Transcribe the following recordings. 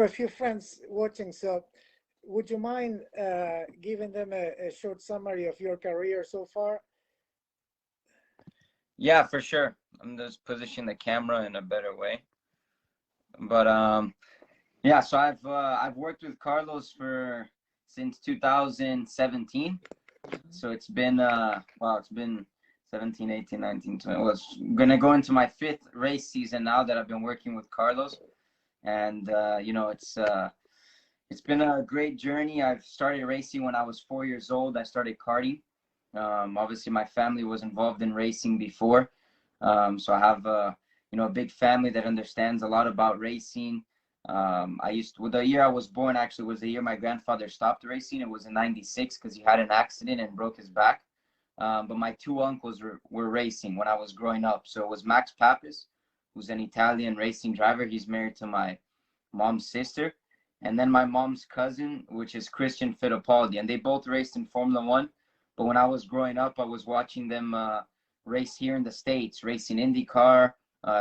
have a few friends watching, so would you mind giving them a short summary of your career so far? Yeah, for sure. I'm just positioning the camera in a better way. But yeah, so I've worked with Carlos for since 2017. So it's been wow, it's been 17, 18, 19, 20. Well, it's gonna go into my fifth race season now that I've been working with Carlos. And you know, it's been a great journey. I've started racing when I was 4 years old. I started karting. Obviously, my family was involved in racing before, so I have you know, a big family that understands a lot about racing. Well, the year I was born actually was the year my grandfather stopped racing. It was in '96 because he had an accident and broke his back. But my two uncles were racing when I was growing up. So it was Max Papis, who's an Italian racing driver. He's married to my mom's sister. And then my mom's cousin, which is Christian Fittipaldi. And they both raced in Formula One. But when I was growing up, I was watching them race here in the States, racing IndyCar,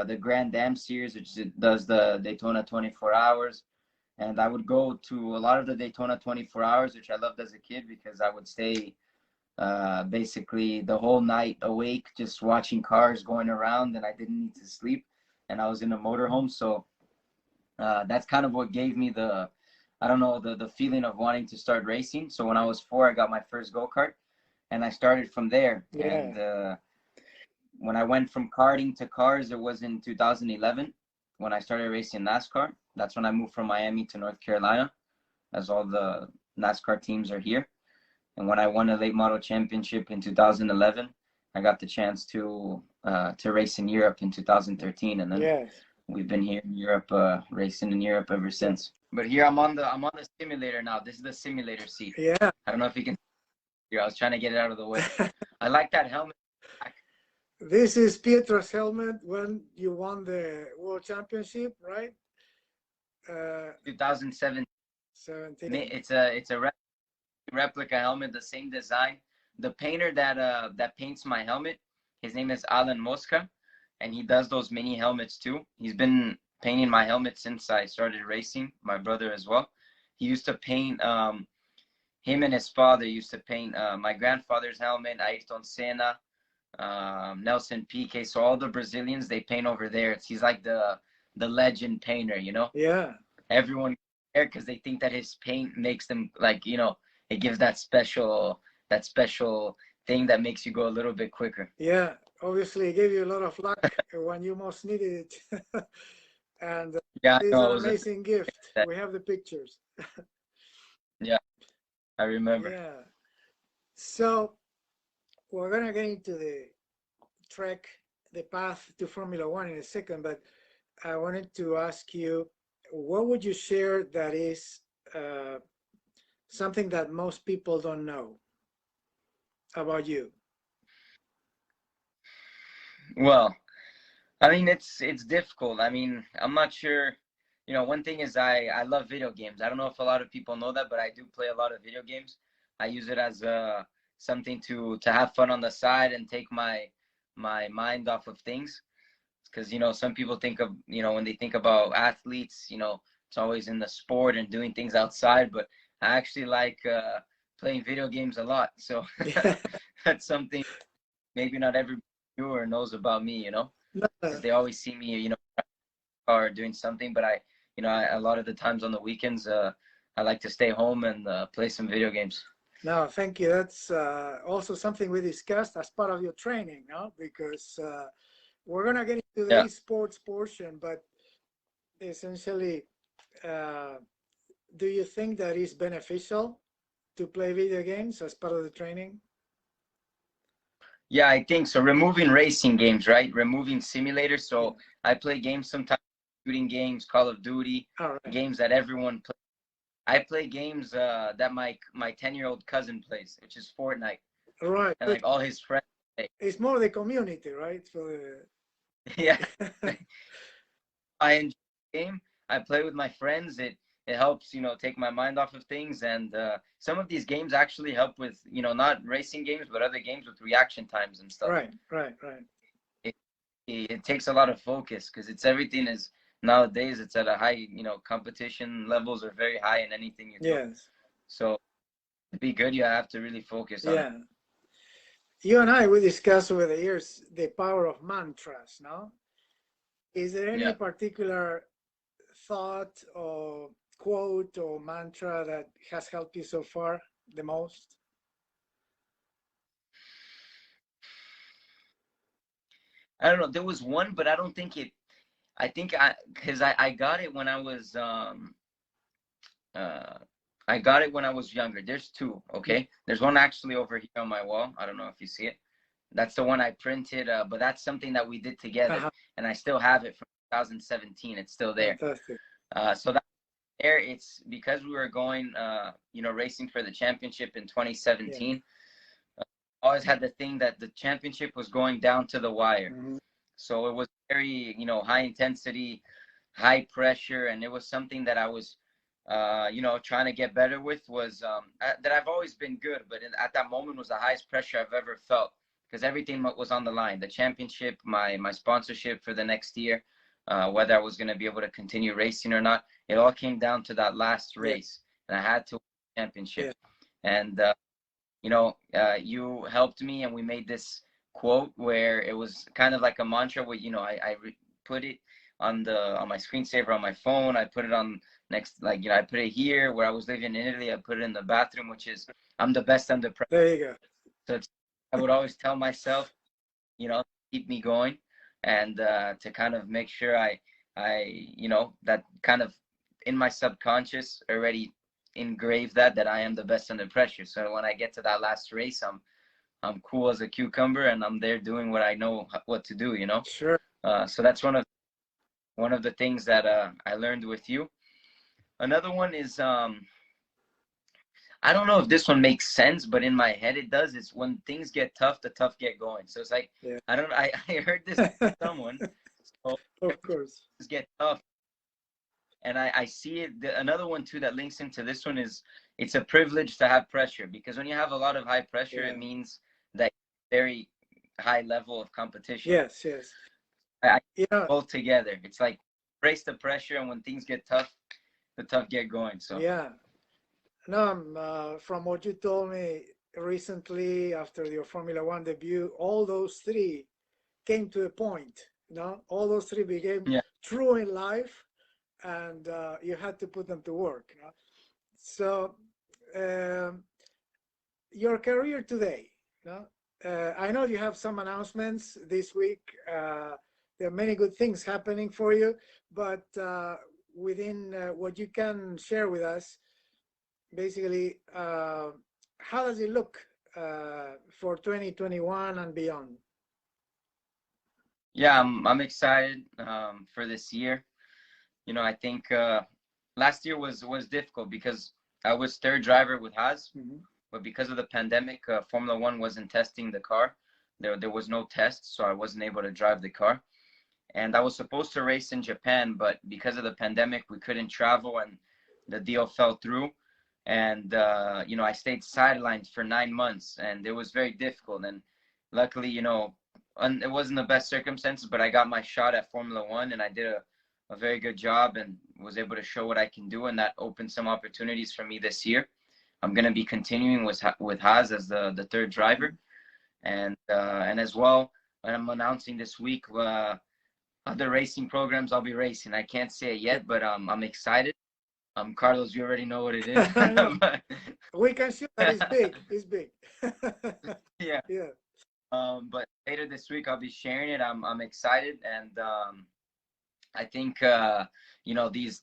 the Grand Am Series, which does the Daytona 24 Hours. And I would go to a lot of the Daytona 24 Hours, which I loved as a kid because I would stay basically the whole night awake just watching cars going around, and I didn't need to sleep. And I was in a motorhome. So that's kind of what gave me the, I don't know, the feeling of wanting to start racing. So when I was 4, I got my first go-kart, and I started from there. Yeah. And when I went from karting to cars, it was in 2011 when I started racing NASCAR. That's when I moved from Miami to North Carolina, as all the NASCAR teams are here. And when I won a late model championship in 2011, I got the chance to race in Europe in 2013, and then Yes. we've been here in Europe, racing in Europe ever since. But here I'm on the simulator now. This is the simulator seat. Yeah. I don't know if you can hear. I was trying to get it out of the way. I like that helmet. This is Pietro's helmet when you won the World Championship, right? 2007. 17. It's a replica helmet, the same design. The painter that paints my helmet, his name is Alan Mosca, and he does those mini helmets too. He's been painting my helmet since I started racing. My brother as well. He used to paint. Him and his father used to paint my grandfather's helmet, Ayrton Senna, Nelson Piquet. So all the Brazilians, they paint over there. He's like the legend painter, you know. Yeah. Everyone there because they think that his paint makes them, like, you know, it gives that special thing that makes you go a little bit quicker. Yeah. Obviously, it gave you a lot of luck when you most needed it. And Yeah, it's no, an amazing gift. We have the pictures. Yeah, I remember. Yeah. So we're gonna get into the track, the path to Formula One in a second, but I wanted to ask you, what would you share that is something that most people don't know about you? Well, I mean, it's difficult. I mean, I'm not sure. You know, one thing is I love video games. I don't know if a lot of people know that, but I do play a lot of video games. I use it as something to have fun on the side and take my mind off of things. Because, you know, some people think of, you know, when they think about athletes, you know, it's always in the sport and doing things outside. But I actually like playing video games a lot. So that's something maybe not everybody viewer knows about me, you know, because they always see me, you know, or doing something. But you know, a lot of the times on the weekends, I like to stay home and play some video games. No, thank you. That's also something we discussed as part of your training, no? Because we're gonna get into the esports portion, but essentially, do you think that is beneficial to play video games as part of the training? Yeah, I think so. Removing racing games, right? Removing simulators. So I play games sometimes, shooting games, Call of Duty, games that everyone plays. I play games that my 10-year-old cousin plays, which is Fortnite. Right. And like all his friends play. It's more the community, right? For yeah. I enjoy the game. I play with my friends. It helps, you know, take my mind off of things. And some of these games actually help with, you know, not racing games, but other games with reaction times and stuff. Right. It takes a lot of focus because everything is nowadays it's at a high, competition levels are very high in anything you do. Yes. So to be good, you have to really focus on it. Yeah. You and I, we discussed over the years the power of mantras, no? Is there any Yeah. particular thought or quote or mantra that has helped you so far the most? I don't know. There was one, but I don't think it. Because I got it when I was uh I got it when I was younger. There's two. Okay, there's one actually over here on my wall. I don't know if you see it. That's the one I printed. But that's something that we did together, and I still have it from 2017. It's still there. Fantastic. So that there, it's because we were going, racing for the championship in 2017. Yeah. Always had the thing that the championship was going down to the wire. Mm-hmm. So it was very, high intensity, high pressure, and it was something that I was, trying to get better with. Was that I've always been good, but at that moment was the highest pressure I've ever felt because everything was on the line. The championship, my sponsorship for the next year, whether I was going to be able to continue racing or not, it all came down to that last race, and I had to win the championship. And you helped me, and we made this quote where it was kind of like a mantra where I put it on my screensaver on my phone. I put it on next, I put it here where I was living in Italy. I put it in the bathroom, which is I'm the best under pressure. There you go. So I would always tell myself, keep me going, and to kind of make sure I that kind of in my subconscious already engraved that I am the best under pressure. So when I get to that last race, I'm cool as a cucumber, and I'm there doing what I know what to do. Sure. So that's one of the things that I learned with you. Another one is I don't know if this one makes sense, but in my head it does. It's when things get tough, the tough get going. So it's like I heard this from someone. So of course. Things get tough. And I see it. Another one too that links into this one is it's a privilege to have pressure, because when you have a lot of high pressure, it means that very high level of competition. Yes. Both together. It's like brace the pressure, and when things get tough, the tough get going. So no, from what you told me recently after your Formula One debut, all those three came to a point. All those three became true in life. And you had to put them to work. So your career today, I know you have some announcements this week. There are many good things happening for you, but within what you can share with us, basically, how does it look for 2021 and beyond? Yeah, I'm excited for this year. I think last year was difficult because I was third driver with Haas, but because of the pandemic, Formula One wasn't testing the car. There was no test, so I wasn't able to drive the car. And I was supposed to race in Japan, but because of the pandemic, we couldn't travel, and the deal fell through. And I stayed sidelined for 9 months, and it was very difficult. And luckily, it wasn't the best circumstances, but I got my shot at Formula One, and I did a very good job and was able to show what I can do, and that opened some opportunities for me this year. I'm going to be continuing with Haas as the third driver, and as well, I'm announcing this week other racing programs I'll be racing. I can't say it yet, but I'm excited. Carlos, you already know what it is. We can see that it's big. It's big. Yeah. But later this week I'll be sharing it. I'm excited, and I think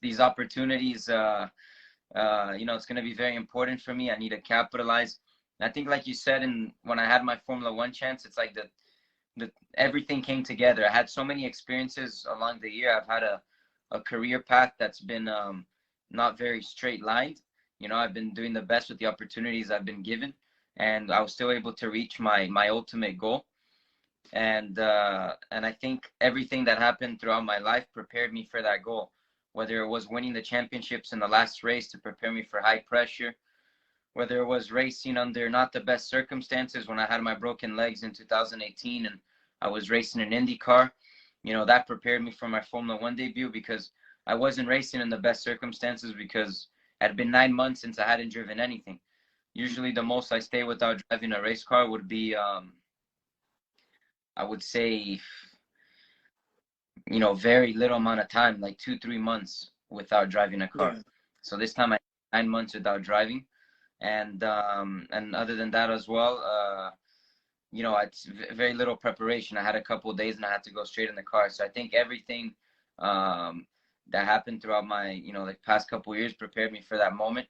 these opportunities it's going to be very important for me. I need to capitalize. And I think, like you said, when I had my Formula One chance, it's like the everything came together. I had so many experiences along the year. I've had a career path that's been not very straight lined. I've been doing the best with the opportunities I've been given, and I was still able to reach my ultimate goal. And I think everything that happened throughout my life prepared me for that goal, whether it was winning the championships in the last race to prepare me for high pressure, whether it was racing under not the best circumstances when I had my broken legs in 2018 and I was racing an IndyCar, that prepared me for my Formula One debut, because I wasn't racing in the best circumstances, because it had been 9 months since I hadn't driven anything. Usually the most I stay without driving a race car would be, I would say, very little amount of time, like 2-3 months without driving a car. Yeah. So this time I 9 months without driving. And other than that as well, it's very little preparation. I had a couple of days and I had to go straight in the car. So I think everything that happened throughout my, like past couple of years prepared me for that moment.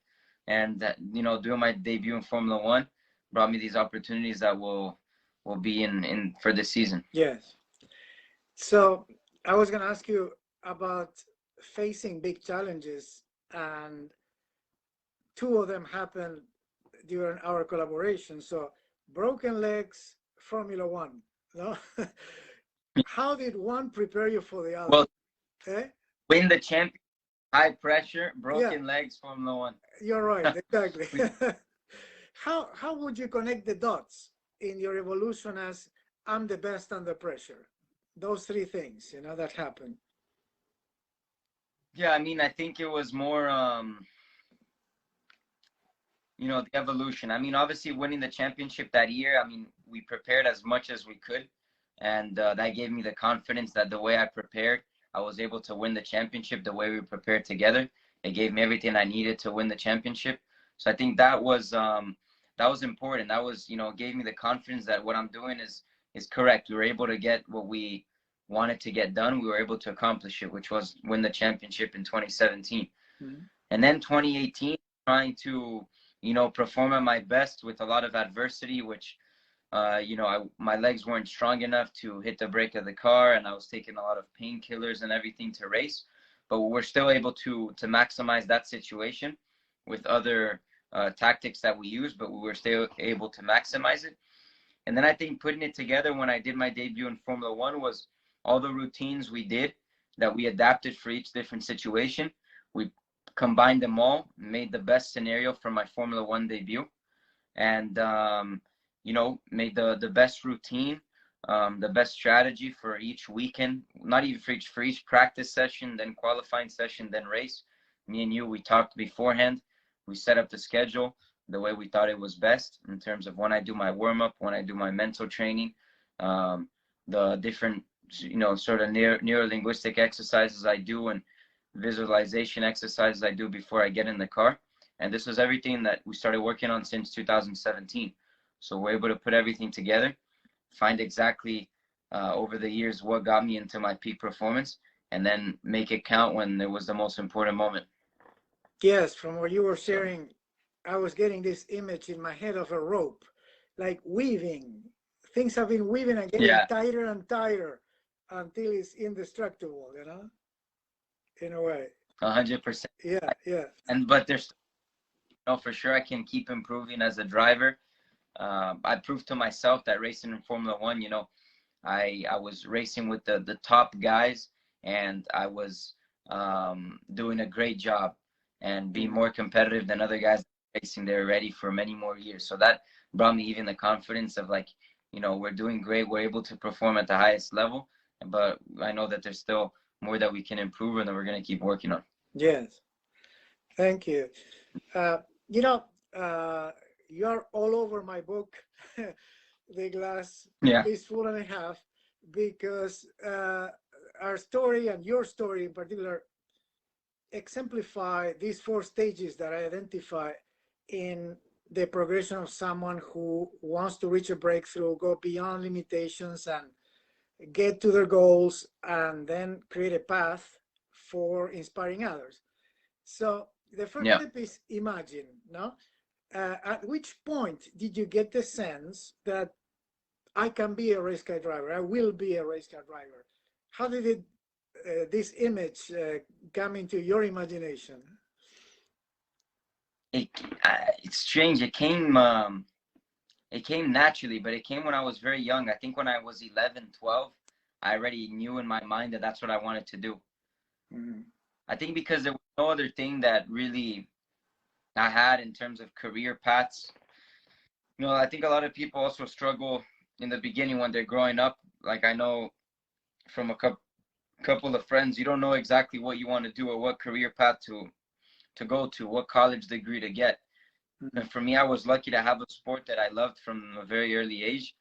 And that, doing my debut in Formula One brought me these opportunities that will be in for this season. Yes. So I was going to ask you about facing big challenges, and two of them happened during our collaboration. So broken legs, Formula One. No? How did one prepare you for the other? Well, eh? Win the champion, high pressure, broken legs, Formula One. You're right, exactly. How would you connect the dots in your evolution as I'm the best under pressure? Those three things, that happened. Yeah, I mean, I think it was more, the evolution. I mean, obviously winning the championship that year, I mean, we prepared as much as we could. And that gave me the confidence that the way I prepared, I was able to win the championship the way we prepared together. It gave me everything I needed to win the championship. So I think that was important. That was, gave me the confidence that what I'm doing is correct. We were able to get what we wanted to get done. We were able to accomplish it, which was win the championship in 2017. Mm-hmm. And then 2018, trying to, perform at my best with a lot of adversity, which, my legs weren't strong enough to hit the brake of the car, and I was taking a lot of painkillers and everything to race. But we're still able to maximize that situation with other tactics that we use, but we were still able to maximize it. And then I think putting it together when I did my debut in Formula One was all the routines we did that we adapted for each different situation. We combined them all, made the best scenario for my Formula One debut, and made the best routine, the best strategy for each weekend, not even for each practice session, then qualifying session, then race. Me and you, we talked beforehand. We set up the schedule the way we thought it was best in terms of when I do my warm-up, when I do my mental training, the different, sort of neuro-linguistic exercises I do and visualization exercises I do before I get in the car. And this was everything that we started working on since 2017. So we're able to put everything together, find exactly over the years what got me into my peak performance, and then make it count when it was the most important moment. Yes, from what you were sharing, I was getting this image in my head of a rope, like weaving. Things have been weaving and getting tighter and tighter until it's indestructible, in a way. 100%. Yeah. But there's, for sure I can keep improving as a driver. I proved to myself that racing in Formula One, I was racing with the top guys, and I was doing a great job and being more competitive than other guys racing there already for many more years. So that brought me even the confidence of like, we're doing great. We're able to perform at the highest level, but I know that there's still more that we can improve and that we're going to keep working on. Yes. Thank you. You're all over my book, The Glass is Full and a Half, because our story and your story in particular exemplify these 4 stages that I identify in the progression of someone who wants to reach a breakthrough, go beyond limitations and get to their goals, and then create a path for inspiring others. So the first step is imagine, no? At which point did you get the sense that I can be a race car driver, I will be a race car driver? How did this image come into your imagination? It's strange. It came naturally, but it came when I was very young. I think when I was 11, 12, I already knew in my mind that that's what I wanted to do. Mm-hmm. I think because there was no other thing that really I had in terms of career paths. I think a lot of people also struggle in the beginning when they're growing up. Like I know from a couple of friends, you don't know exactly what you want to do or what career path to go to, what college degree to get. And for me, I was lucky to have a sport that I loved from a very early age,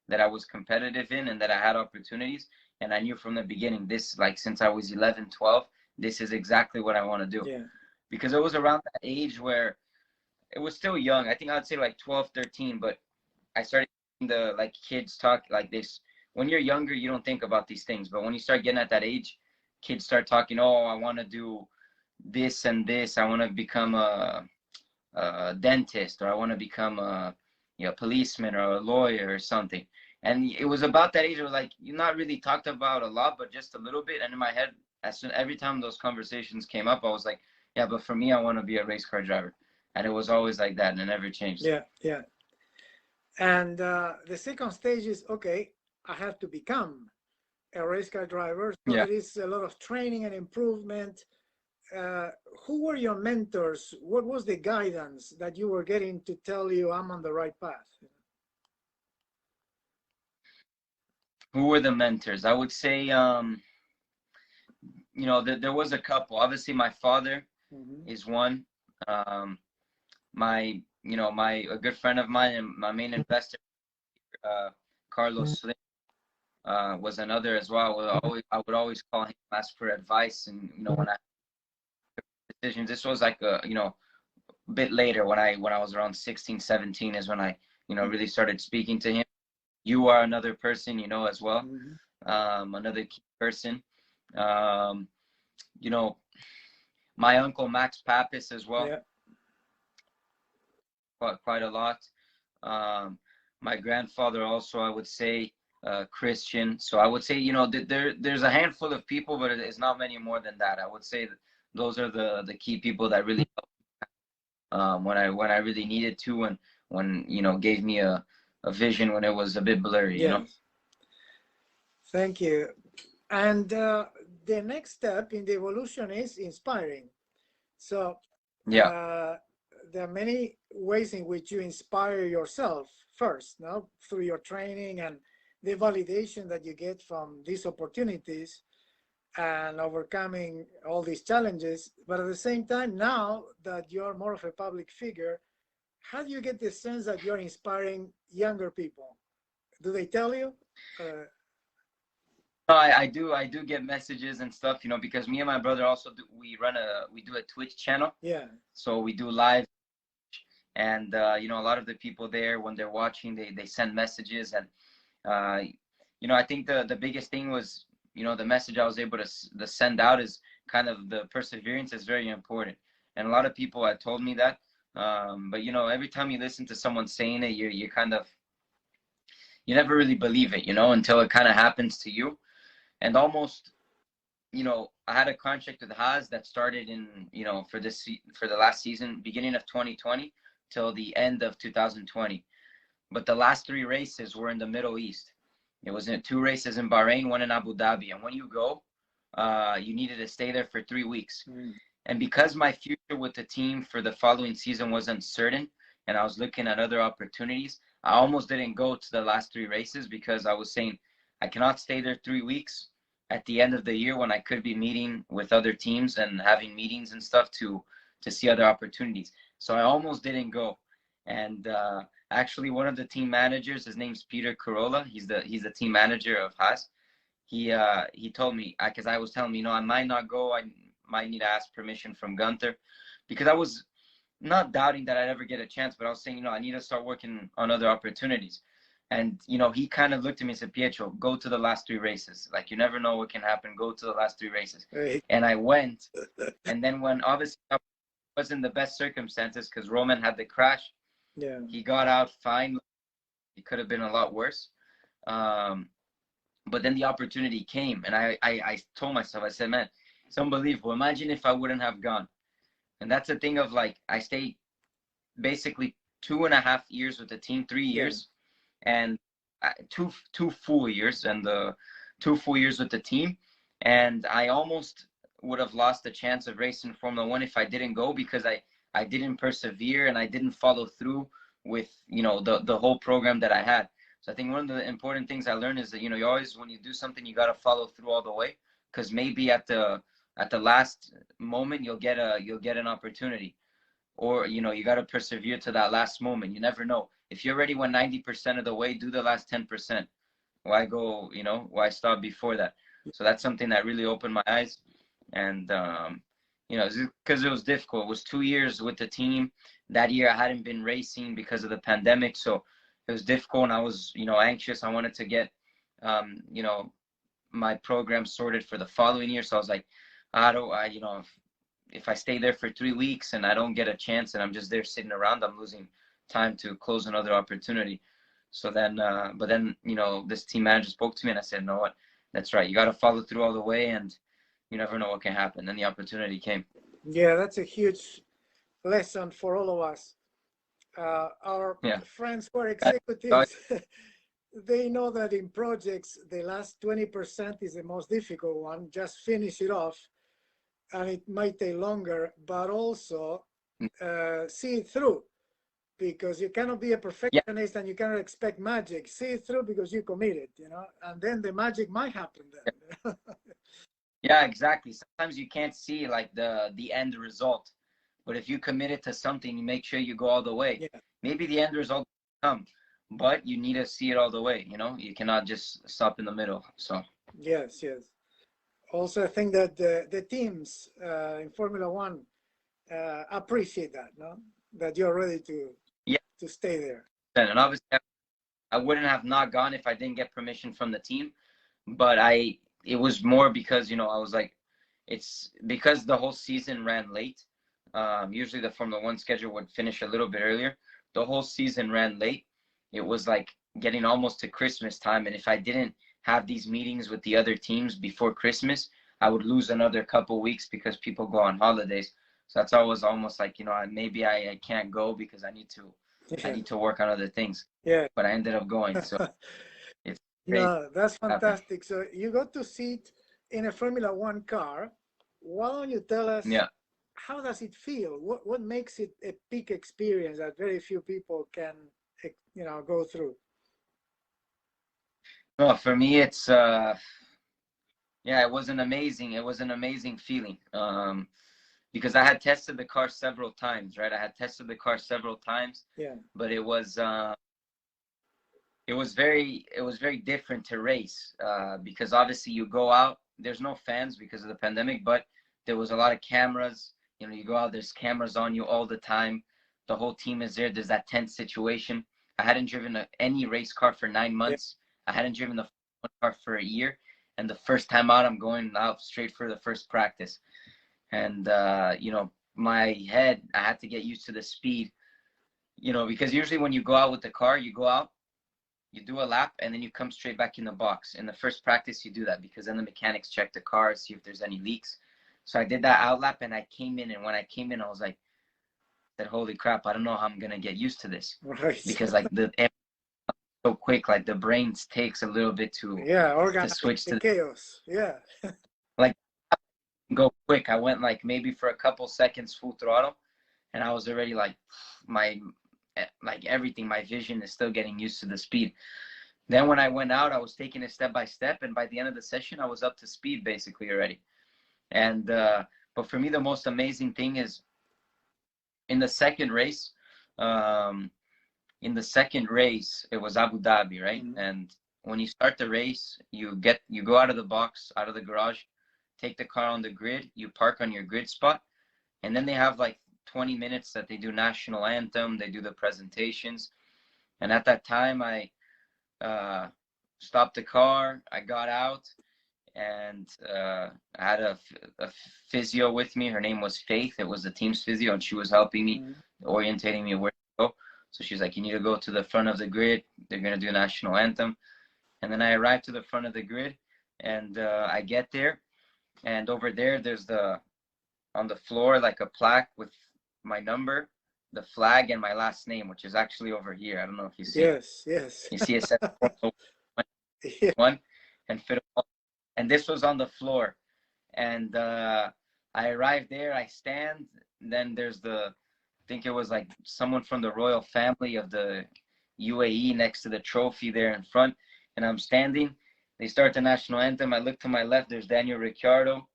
that I was competitive in, and that I had opportunities. And I knew from the beginning, this, like, since I was 11, 12, this is exactly what I want to do. Yeah. Because it was around that age where it was still young. I think I'd say like 12, 13, but I started the like kids talk like this. When you're younger, you don't think about these things, but when you start getting at that age, kids start talking, oh, I want to do this and this. I want to become a dentist, or I want to become a policeman or a lawyer or something. And it was about that age where, like, you're not really talked about a lot, but just a little bit. And in my head, every time those conversations came up, I was like, yeah, but for me, I want to be a race car driver. And it was always like that, and it never changed. Yeah, yeah. And the second stage is, okay, I have to become a race car driver. So Yeah. there is a lot of training and improvement. Who were your mentors? What was the guidance that you were getting to tell you I'm on the right path? Who were the mentors? I would say, there was a couple. Obviously, my father is one. A good friend of mine and my main investor, Carlos Slim, was another as well. I would always call him, ask for advice, and when I decisions. This was like a bit later, when I was around 16, 17 is when I really started speaking to him. You are another person, as well. Another key person. My uncle Max Pappas as well. Yeah. Quite a lot. My grandfather also, I would say, Christian. So I would say, there's a handful of people, but it's not many more than that. I would say that those are the key people that really helped when I really needed to, and when gave me a vision when it was a bit blurry. Thank you. And the next step in the evolution is inspiring. So yeah. There are many ways in which you inspire yourself first, through your training and the validation that you get from these opportunities and overcoming all these challenges. But at the same time, now that you're more of a public figure, how do you get the sense that you're inspiring younger people? Do they tell you? No, I do get messages and stuff, because me and my brother also we do a Twitch channel. Yeah. So we do live, and a lot of the people there, when they're watching, they send messages, and I think the biggest thing was, the message I was able to send out is kind of the perseverance is very important. And a lot of people had told me that, but every time you listen to someone saying it, you kind of, you never really believe it, until it kind of happens to you. And almost, I had a contract with Haas that started in, for the last season, beginning of 2020 till the end of 2020. But the last 3 races were in the Middle East. It was 2 races in Bahrain, 1 in Abu Dhabi. And when you go, you needed to stay there for 3 weeks. And because my future with the team for the following season was uncertain, and I was looking at other opportunities, I almost didn't go to the last 3 races, because I was saying, I cannot stay there 3 weeks at the end of the year when I could be meeting with other teams and having meetings and stuff to see other opportunities. So I almost didn't go. And actually, one of the team managers, his name's Peter Corolla. He's the team manager of Haas. He told me, because I was telling him, I might not go. I might need to ask permission from Gunther, because I was not doubting that I'd ever get a chance, but I was saying, I need to start working on other opportunities. And, he kind of looked at me and said, Pietro, go to the last 3 races. Like, you never know what can happen. Go to the last 3 races. Right. And I went. And then when obviously I was in the best circumstances, because Roman had the crash. Yeah. He got out fine. It could have been a lot worse. But then the opportunity came. And I told myself, I said, man, it's unbelievable. Imagine if I wouldn't have gone. And that's the thing of, like, I stayed basically 2.5 years with the team, 3 years. And 2 full years, and the 2 full years with the team. And I almost would have lost the chance of racing Formula One if I didn't go, because I didn't persevere and I didn't follow through with, the whole program that I had. So I think one of the important things I learned is that, you always, when you do something, you got to follow through all the way, because maybe at the last moment you'll get an opportunity, or you got to persevere to that last moment. You never know. If you already went 90% of the way, do the last 10%. Why go, why stop before that? So that's something that really opened my eyes. And because it was difficult. It was 2 years with the team. That year I hadn't been racing because of the pandemic, so it was difficult, and I was anxious. I wanted to get my program sorted for the following year. So I was like, I don't I if I stay there for 3 weeks and I don't get a chance and I'm just there sitting around, I'm losing time to close another opportunity. So then, but then, this team manager spoke to me, and I said, you know what, that's right. You got to follow through all the way, and you never know what can happen. Then the opportunity came. Yeah, that's a huge lesson for all of us. Our friends who are executives, they know that in projects, the last 20% is the most difficult one. Just finish it off, and it might take longer, but also see it through, because you cannot be a perfectionist and you cannot expect magic. See it through because you committed, and then the magic might happen then. Yeah, exactly. Sometimes you can't see like the end result, but if you committed to something, you make sure you go all the way. Yeah. Maybe the end result will come, but you need to see it all the way. You cannot just stop in the middle. So yes. Also, I think that the teams in Formula One appreciate that, no? That you're ready to stay there. And obviously, I wouldn't have not gone if I didn't get permission from the team. But it was more because, I was like, it's because the whole season ran late. Usually the Formula One schedule would finish a little bit earlier. The whole season ran late. It was like getting almost to Christmas time. And if I didn't have these meetings with the other teams before Christmas, I would lose another couple weeks because people go on holidays. So that's always almost like, maybe I can't go because I need to work on other things. Yeah. But I ended up going. So it's great. No, that's fantastic. So you got to sit in a Formula One car. Why don't you tell us, how does it feel? What makes it a peak experience that very few people can, go through? Well, for me, it's it was an amazing feeling. Because I had tested the car several times, right? I had tested the car several times. Yeah. But it was very different to race, because obviously you go out, there's no fans because of the pandemic, but there was a lot of cameras. You go out, there's cameras on you all the time. The whole team is there. There's that tense situation. I hadn't driven any race car for 9 months. I hadn't driven the car for a year. And the first time out, I'm going out straight for the first practice. And, my head, I had to get used to the speed, because usually when you go out with the car, you go out, you do a lap, and then you come straight back in the box. In the first practice, you do that because then the mechanics check the car, see if there's any leaks. So I did that out lap, and I came in. And when I came in, I was like, holy crap, I don't know how I'm going to get used to this. Right. Because like so quick, like the brain takes a little bit to switch to chaos. Yeah. Like go quick. I went like maybe for a couple seconds full throttle, and I was already like everything, my vision is still getting used to the speed. Then when I went out, I was taking it step by step, and by the end of the session, I was up to speed basically already. And but for me, the most amazing thing is in the second race. In the second race, it was Abu Dhabi, right? Mm-hmm. And when you start the race, you go out of the box, out of the garage, take the car on the grid, you park on your grid spot, and then they have like 20 minutes that they do national anthem, they do the presentations. And at that time, I stopped the car, I got out, and I had a physio with me. Her name was Faith. It was the team's physio, and she was helping me, orientating me where to go. So she's like, you need to go to the front of the grid. They're going to do national anthem. And then I arrived to the front of the grid, and I get there, and over there, there's on the floor, like a plaque with my number, the flag, and my last name, which is actually over here. I don't know if you see it. Yes. You see it says one and fit. And this was on the floor. And I arrived there, I stand, then there's I think it was like someone from the royal family of the UAE next to the trophy there in front, and I'm standing. They start the national anthem. I look to my left, there's Daniel Ricciardo,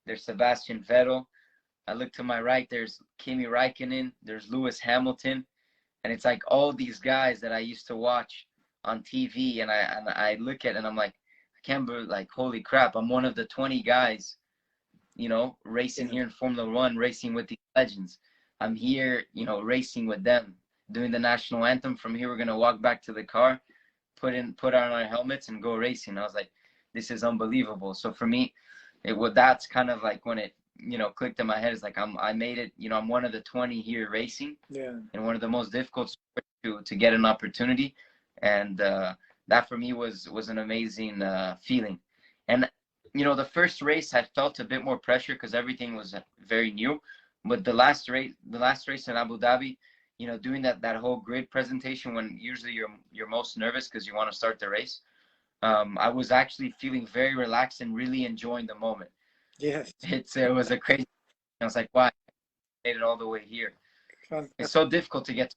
there's Sebastian Vettel. I look to my right, there's Kimi Räikkönen, there's Lewis Hamilton, and it's like all these guys that I used to watch on TV, and I look at it and I'm like, I can't believe, like, holy crap, I'm one of the 20 guys, you know, racing here in Formula One, racing with these legends. I'm here, you know, racing with them, doing the national anthem. From here, we're gonna walk back to the car, put on our helmets, and go racing. I was like, this is unbelievable. So for me, that's kind of like when it, you know, clicked in my head. It's like I made it. You know, I'm one of the 20 here racing, and one of the most difficult sports to get an opportunity, and that for me was an amazing feeling. And you know, the first race I felt a bit more pressure because everything was very new. But the last race in Abu Dhabi, you know, doing that whole grid presentation when usually you're most nervous because you want to start the race, I was actually feeling very relaxed and really enjoying the moment. Yes, it was a crazy. I was like, wow, I made it all the way here. It's so difficult to get to.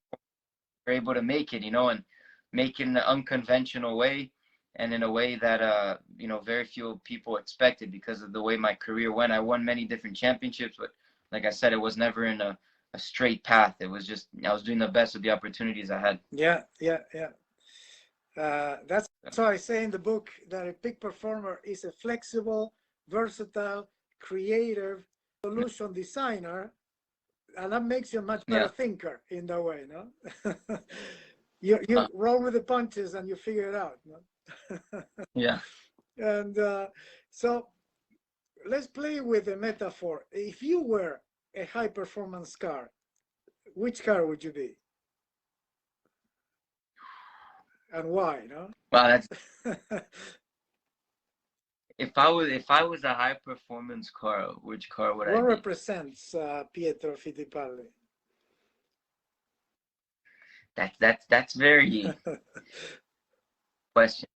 You're able to make it, you know, and make it in an unconventional way, and in a way that you know, very few people expected because of the way my career went. I won many different championships, but like I said, it was never in a straight path. It was just I was doing the best with the opportunities I had. Yeah. That's why I say in the book that a peak performer is a flexible, versatile, creative solution designer, and that makes you a much better thinker in that way, no? you roll with the punches and you figure it out, no? Yeah. And so let's play with a metaphor. If you were a high performance car, which car would you be? And why, no? Wow, that's if I was a high performance car, which car would I be? What represents Pietro Fittipaldi? That's very question.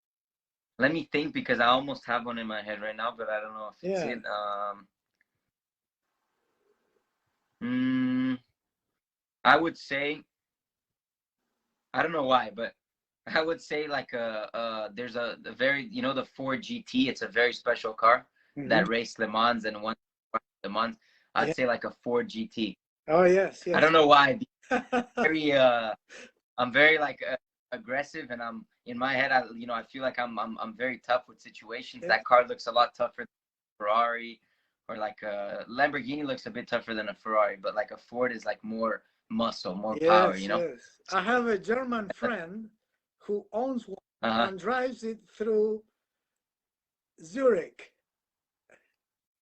Let me think, because I almost have one in my head right now, but I don't know if it's it. I would say, I don't know why, but I would say like there's a very, you know, the Ford GT. It's a very special car that raced Le Mans and won Le Mans. I'd say like a Ford GT. Oh yes. I don't know why. Very I'm very like aggressive, and I'm in my head. I feel like I'm very tough with situations. Yeah. That car looks a lot tougher than a Ferrari, or like a Lamborghini looks a bit tougher than a Ferrari, but like a Ford is like more muscle, more power. You know. Yes. I have a German friend who owns one and drives it through Zurich.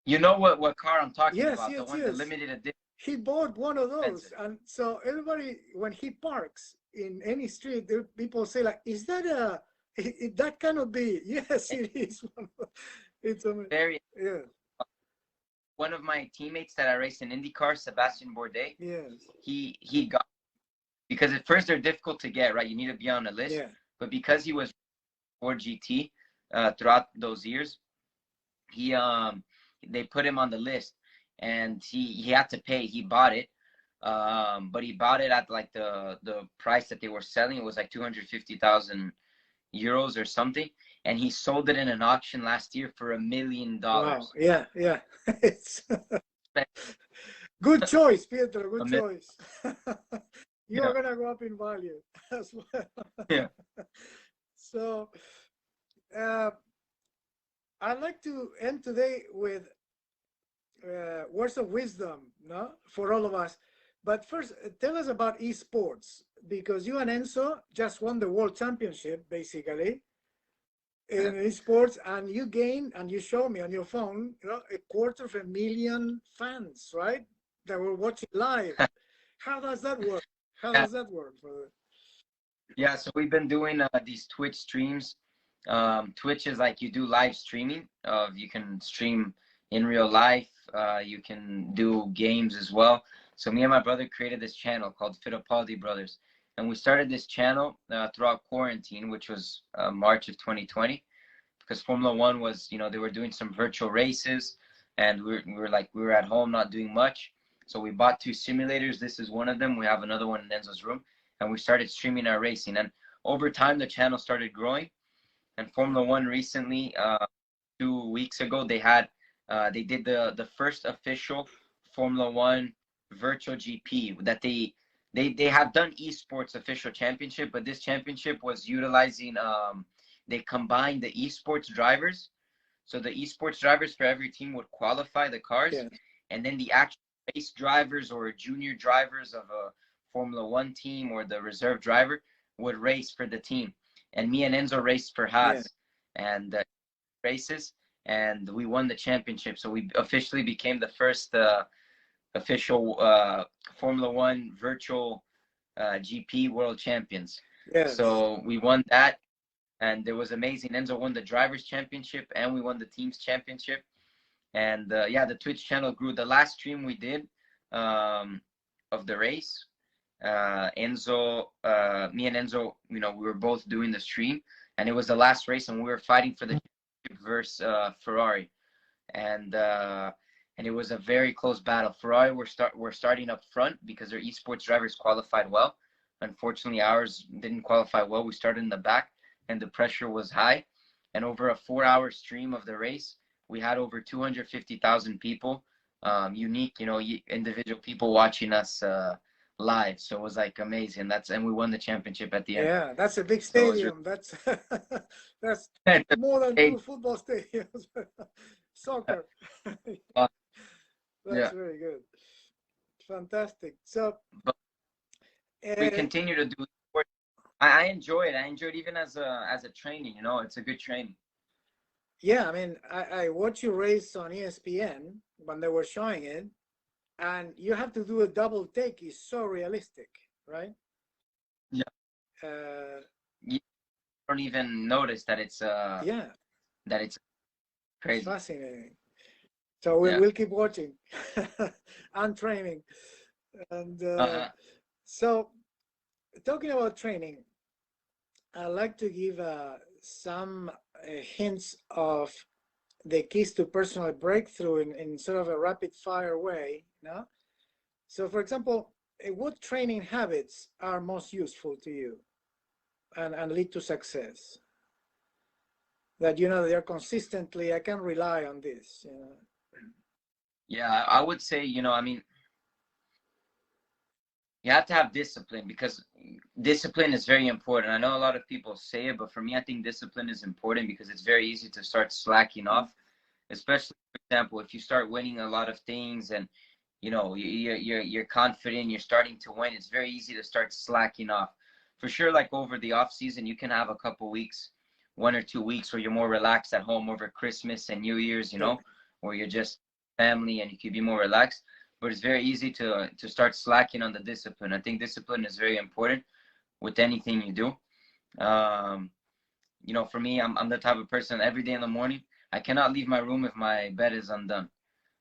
You know what car I'm talking about? Yes, the one, the limited edition. He bought one of those, and so everybody, when he parks in any street, people say like, "Is that that cannot be?" Yes, it is. It's very. Yeah. One of my teammates that I raced in IndyCar, Sebastian Bourdais. Yes. He got, because at first they're difficult to get, right? You need to be on a list. Yeah. But because he was Ford GT throughout those years, they put him on the list, and he had to pay. He bought it, but he bought it at like the price that they were selling. It was like 250,000 euros or something, and he sold it in an auction last year for $1 million. Wow. Yeah. It's good choice, Pietro. Good choice. You're gonna go up in value as well. Yeah. So I'd like to end today with words of wisdom, no, for all of us. But first, tell us about esports, because you and Enzo just won the world championship, basically, in esports, and you gained, and you showed me on your phone, 250,000 fans, right? That were watching live. How does that work? How does that work? Yeah, so we've been doing these Twitch streams. Twitch is like, you do live streaming. You can stream in real life. You can do games as well. So me and my brother created this channel called Fittipaldi Brothers. And we started this channel throughout quarantine, which was March of 2020, because Formula One was, they were doing some virtual races, and we were at home not doing much. So we bought 2 simulators. This is one of them. We have another one in Enzo's room, and we started streaming our racing. And over time the channel started growing, and Formula One recently, 2 weeks ago, they did the first official Formula One virtual GP that they have done esports official championship, but this championship was utilizing they combined the esports drivers. So the esports drivers for every team would qualify the cars, Yeah. and then the actual race drivers or junior drivers of a Formula One team or the reserve driver would race for the team. And me and Enzo raced for Haas, and races, and we won the championship. So we officially became the first official Formula One virtual GP world champions. Yes. So we won that, and it was amazing. Enzo won the drivers championship, and we won the teams championship. And yeah, the Twitch channel grew. The last stream we did of the race, Enzo, me and Enzo, we were both doing the stream, and it was the last race, and we were fighting for the championship versus Ferrari, and it was a very close battle. Ferrari were starting up front because their esports drivers qualified well. Unfortunately, ours didn't qualify well. We started in the back, and the pressure was high. And over a 4-hour stream of the race, we had over 250,000 people, unique, individual people watching us live. So it was like amazing. And we won the championship at the end. Yeah, that's a big stadium. That's that's more than 2 football stadiums. Soccer. That's very good. Fantastic. So we continue to do sport. I enjoy it. I enjoy it even as a training. It's a good training. Yeah, I mean, I watch you race on ESPN when they were showing it, and you have to do a double take. It's so realistic, right? Yeah. You don't even notice that it's yeah, that it's crazy. It's fascinating. So we'll keep watching and training. And so, talking about training, I'd like to give some hints of the keys to personal breakthrough in sort of a rapid fire way. So, for example, what training habits are most useful to you and lead to success? That they're consistently, I can rely on this. Yeah, I would say, I mean, you have to have discipline, because discipline is very important. I know a lot of people say it, but for me, I think discipline is important because it's very easy to start slacking off, especially, for example, if you start winning a lot of things and, you're confident, you're starting to win, it's very easy to start slacking off. For sure, like over the off season, you can have a couple weeks, 1 or 2 weeks where you're more relaxed at home over Christmas and New Year's, where you're just family and you can be more relaxed. But it's very easy to start slacking on the discipline. I think discipline is very important with anything you do. For me, I'm the type of person every day in the morning, I cannot leave my room if my bed is undone.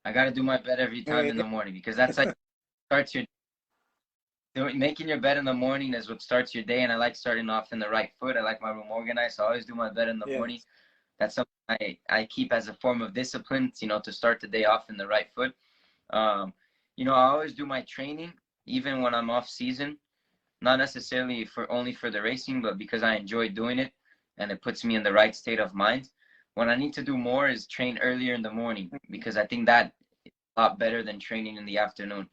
I got to do my bed every time in the morning, because that's like starts your making your bed in the morning is what starts your day. And I like starting off in the right foot. I like my room organized. So I always do my bed in the morning. That's something I keep as a form of discipline, to start the day off in the right foot. I always do my training, even when I'm off season, not necessarily only for the racing, but because I enjoy doing it and it puts me in the right state of mind. What I need to do more is train earlier in the morning, because I think that is a lot better than training in the afternoon.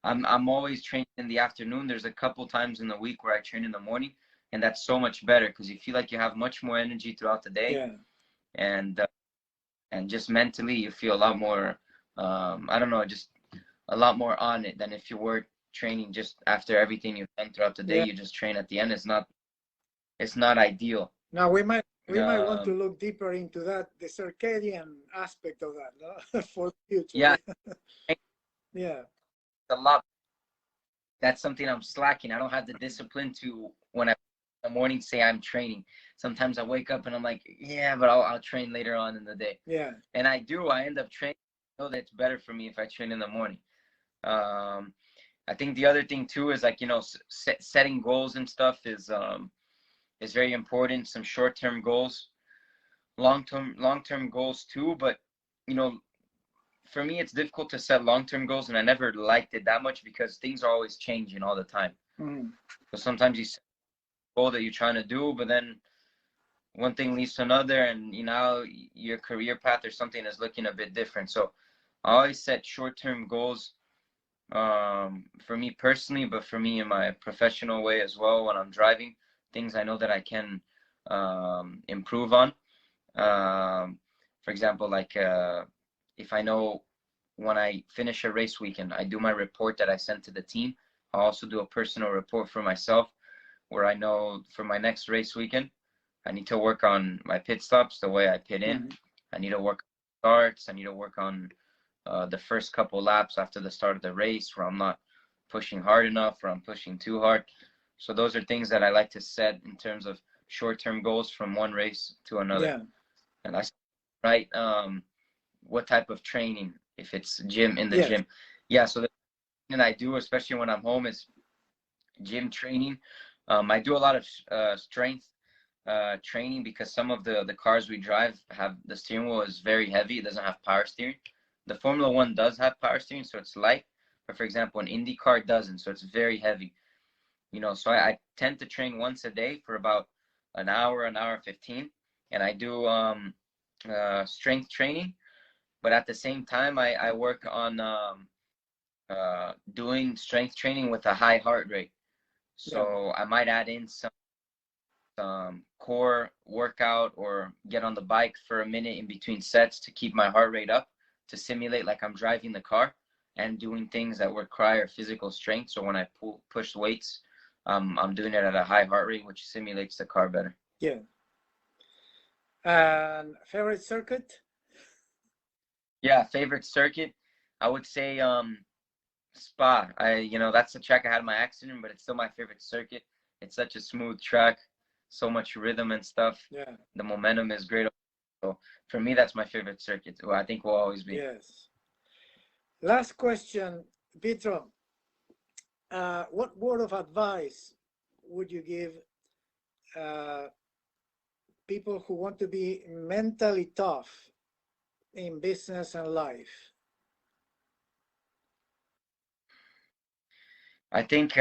I'm always training in the afternoon. There's a couple times in the week where I train in the morning, and that's so much better because you feel like you have much more energy throughout the day, and just mentally you feel a lot more just a lot more on it than if you were training just after everything you've done throughout the day. You just train at the end. It's not ideal. Now we might want to look deeper into that, the circadian aspect of that, no? For the future. Yeah. A lot. That's something I'm slacking. I don't have the discipline to, when I in the morning, say I'm training. Sometimes I wake up and I'm like, but I'll train later on in the day. Yeah. And I end up training. I know that it's better for me if I train in the morning. I think the other thing too is like, setting goals and stuff is very important. Some short-term goals, long-term goals too. But, for me, it's difficult to set long-term goals, and I never liked it that much because things are always changing all the time. So sometimes you set goal that you're trying to do, but then one thing leads to another, and your career path or something is looking a bit different. So I always set short-term goals for me personally, but for me in my professional way as well. When I'm driving, things I know that I can improve on. For example, like if I know when I finish a race weekend, I do my report that I send to the team. I also do a personal report for myself where I know for my next race weekend, I need to work on my pit stops, the way I pit in. Mhm. I need to work on starts. I need to work on the first couple laps after the start of the race where I'm not pushing hard enough or I'm pushing too hard. So those are things that I like to set in terms of short-term goals from one race to another. Yeah. And I write what type of training, if it's gym in the Yes. gym. Yeah, so the thing I do, especially when I'm home, is gym training. I do a lot of strength training because some of the cars we drive have the steering wheel is very heavy. It doesn't have power steering. The Formula One does have power steering, so it's light. But for example, an Indy car doesn't, so it's very heavy. So I tend to train once a day for about an hour 15, and I do strength training. But at the same time, I work on doing strength training with a high heart rate. So I might add in some core workout or get on the bike for a minute in between sets to keep my heart rate up, to simulate like I'm driving the car and doing things that require physical strength. So when I push weights, I'm doing it at a high heart rate, which simulates the car better. Yeah. And favorite circuit? Yeah, favorite circuit, I would say Spa. That's the track I had my accident, but it's still my favorite circuit. It's such a smooth track, so much rhythm and stuff. Yeah. The momentum is great. So for me, that's my favorite circuit. Well, I think will always be. Yes. Last question, Pietro. What word of advice would you give people who want to be mentally tough in business and life? I think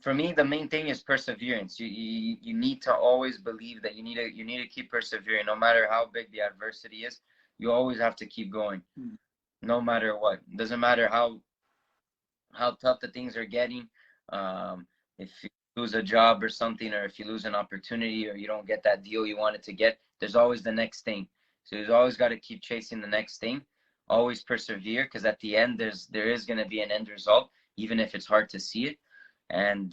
for me, the main thing is perseverance. You need to always believe that you need to keep persevering, no matter how big the adversity is. You always have to keep going, no matter what. Doesn't matter how tough the things are getting. If you lose a job or something, or if you lose an opportunity, or you don't get that deal you wanted to get, there's always the next thing. So you've always got to keep chasing the next thing. Always persevere, because at the end, there is going to be an end result, even if it's hard to see it. And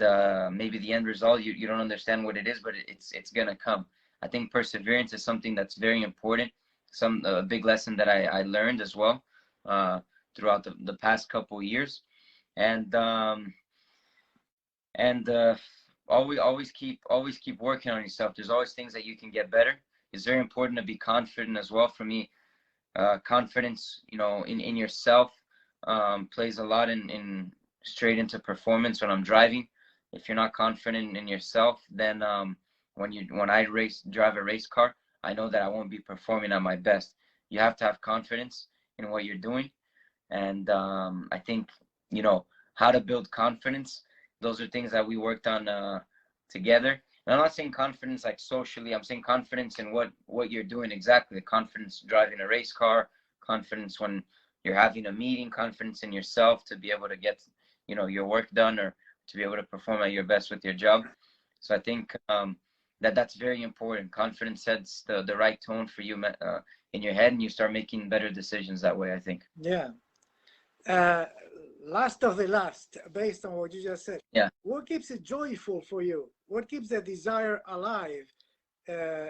maybe the end result, you don't understand what it is, but it's going to come. I think perseverance is something that's very important. A big lesson that I learned as well throughout the past couple of years. And always keep working on yourself. There's always things that you can get better. It's very important to be confident as well. For me, confidence, in yourself, plays a lot in straight into performance when I'm driving. If you're not confident in yourself, then when I drive a race car, I know that I won't be performing at my best. You have to have confidence in what you're doing, and I think how to build confidence. Those are things that we worked on together. And I'm not saying confidence like socially. I'm saying confidence in what you're doing exactly. Confidence driving a race car, confidence when you're having a meeting, confidence in yourself to be able to get your work done, or to be able to perform at your best with your job. So I think that's very important. Confidence sets the right tone for you in your head, and you start making better decisions that way, I think. Yeah. Last of the last, based on what you just said. Yeah. What keeps it joyful for you? What keeps the desire alive?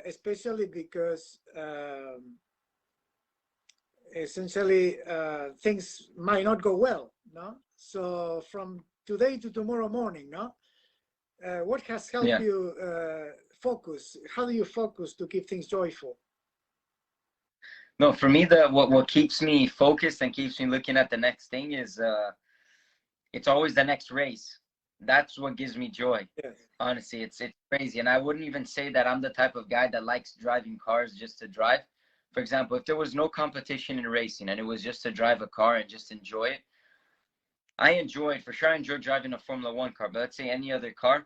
Especially because essentially things might not go well, no? So from today to tomorrow morning, no? What has helped you focus? How do you focus to keep things joyful? No, for me, what keeps me focused and keeps me looking at the next thing is it's always the next race. That's what gives me joy. Yes. Honestly, it's crazy. And I wouldn't even say that I'm the type of guy that likes driving cars just to drive. For example, if there was no competition in racing and it was just to drive a car and just enjoy it, I enjoy it for sure. I enjoy driving a Formula One car, but let's say any other car,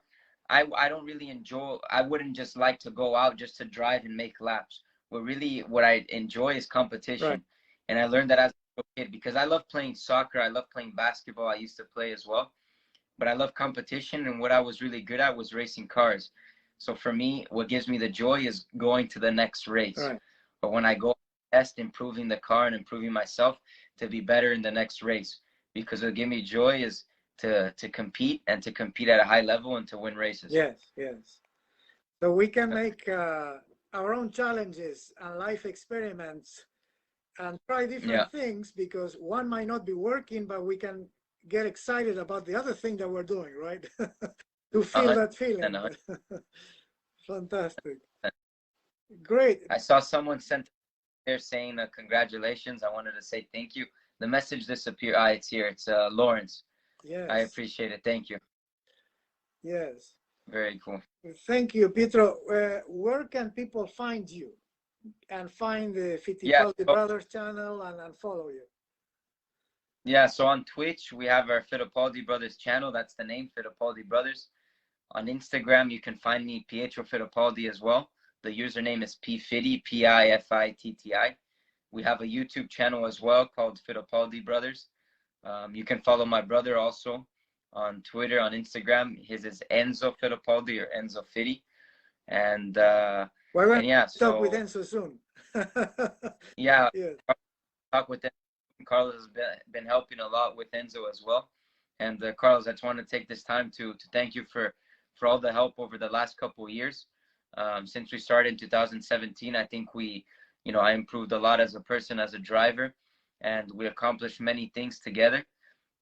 I don't really enjoy. I wouldn't just like to go out just to drive and make laps. What I enjoy is Right. competition, and I learned that as a kid because I love playing soccer. I love playing basketball. I used to play as well, but I love competition, and what I was really good at was racing cars. So for me, what gives me the joy is going to the next race. Right. But when I go test, improving the car and improving myself to be better in the next race, because what gives me joy is to compete and to compete at a high level and to win races. Yes, yes. So we can make our own challenges and life experiments and try Yeah, different things because one might not be working, but we can get excited about the other thing that we're doing, right? To feel that 100%. feeling. Fantastic. Great. I saw someone sent there saying congratulations. I wanted to say thank you. The message disappeared. Ah, it's here. It's Lawrence. I Yes. appreciate it. Thank you. Yes. Very cool. Thank you, Pietro. Where can people find you and find the Yeah. Fittipaldi Brothers channel and follow you? Yeah, so on Twitch, we have our Fittipaldi Brothers channel. That's the name, Fittipaldi Brothers. On Instagram, you can find me, Pietro Fittipaldi, as well. The username is pfitti, P-I-F-I-T-T-I. We have a YouTube channel as well called Fittipaldi Brothers. You can follow my brother also on Twitter, on Instagram. His is Enzo Fittipaldi or Enzo Fitti. And We're going yeah, to talk with so Enzo soon. yeah, Yes. talk with Enzo. Carlos has been helping a lot with Enzo as well. And Carlos, I just want to take this time to thank you for all the help over the last couple of years. Since we started in 2017, I think I improved a lot as a person, as a driver, and we accomplished many things together.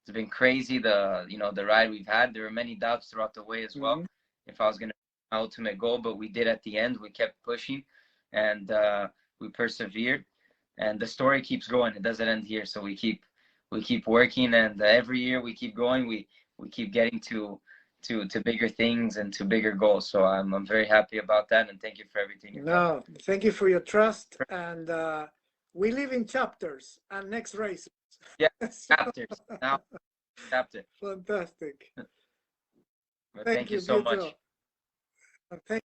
It's been crazy the ride we've had. There were many doubts throughout the way as well, Mhm. if I was going to my ultimate goal, but we did at the end. We kept pushing, and we persevered, and the story keeps going. It doesn't end here, so we keep working, and every year we keep going. We keep getting to bigger things and to bigger goals. So I'm very happy about that, and thank you for everything you've done. No, thank you for your trust. And we live in chapters and next race. Yeah, So, chapters now, chapter. fantastic. But Thank thank you you, so Pietro. much. Thank